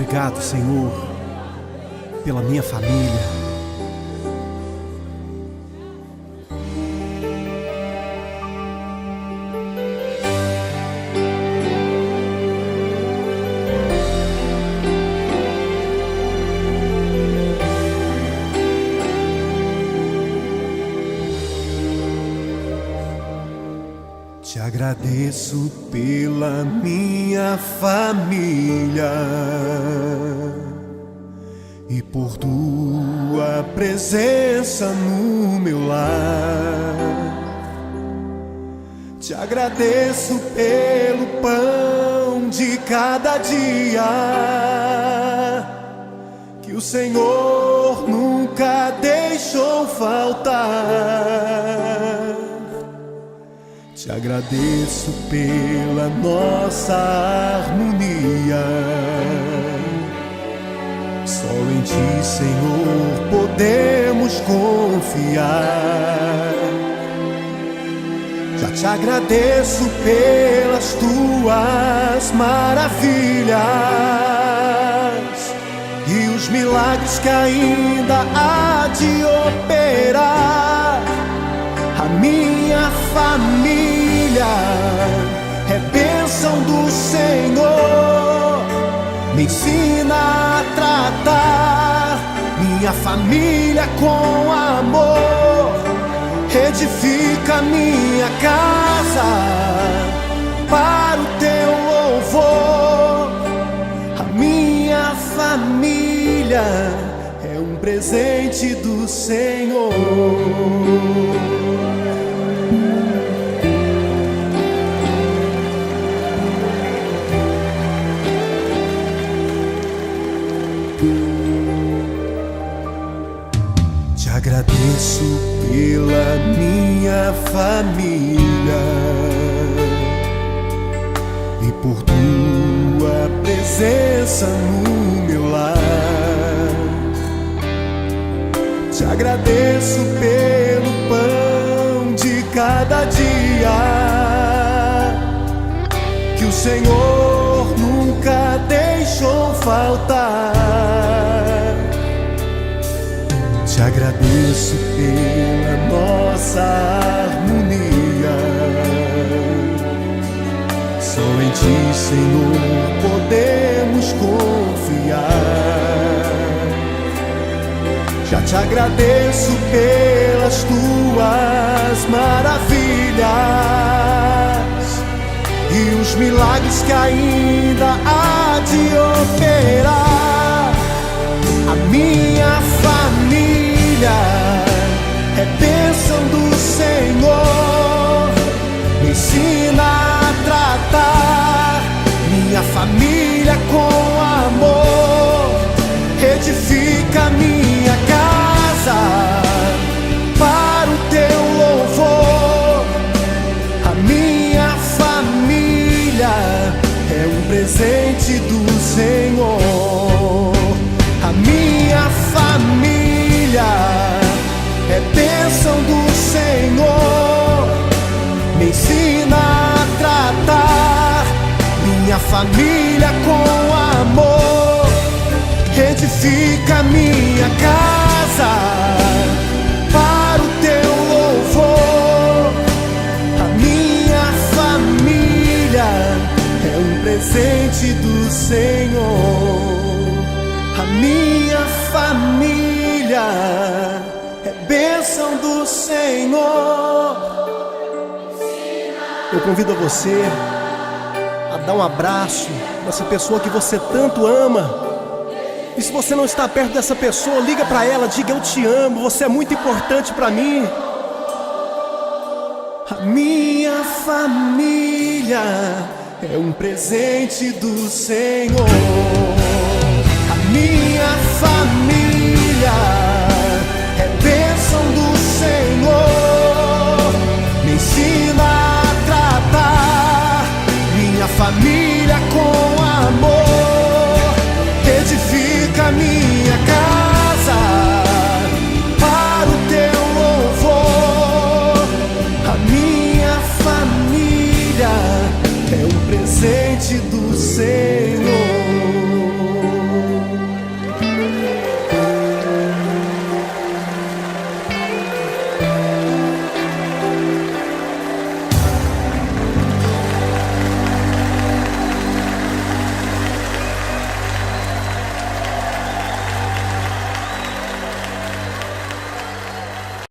Obrigado, Senhor, pela minha família. Te agradeço pela minha família e por tua presença no meu lar. Te agradeço pelo pão de cada dia que o Senhor nunca deixou faltar. Te agradeço pela nossa harmonia. Só em Ti, Senhor, podemos confiar. Já te agradeço pelas Tuas maravilhas e os milagres que ainda há de operar. A minha família é bênção do Senhor. Me ensina a tratar minha família com amor. Edifica minha casa para o Teu louvor. A minha família é um presente do Senhor. Te agradeço pela minha família e por Tua presença no meu lar. Te agradeço pelo pão de cada dia que o Senhor nunca deixou faltar. Te agradeço pela nossa harmonia. Só em Ti, Senhor, podemos confiar. Já te agradeço pelas Tuas maravilhas e os milagres que ainda há de operar. A minha família é bênção do Senhor. Me ensina a tratar minha família com amor. Edifica minha casa para o Teu louvor. A minha família é um presente do Senhor. A minha família é bênção do Senhor. Me ensina a tratar minha família com amor. Edifica minha casa para o Teu louvor. A minha família é um presente do Senhor. A minha família é bênção do Senhor. Eu convido a você a dar um abraço nessa pessoa que você tanto ama. E se você não está perto dessa pessoa, liga para ela, diga: eu te amo, você é muito importante para mim. A minha família é um presente do Senhor. A minha família é bênção do Senhor. Me ensina a tratar minha família com amor. Edifica minha casa para o Teu louvor. A minha família é um presente do Senhor.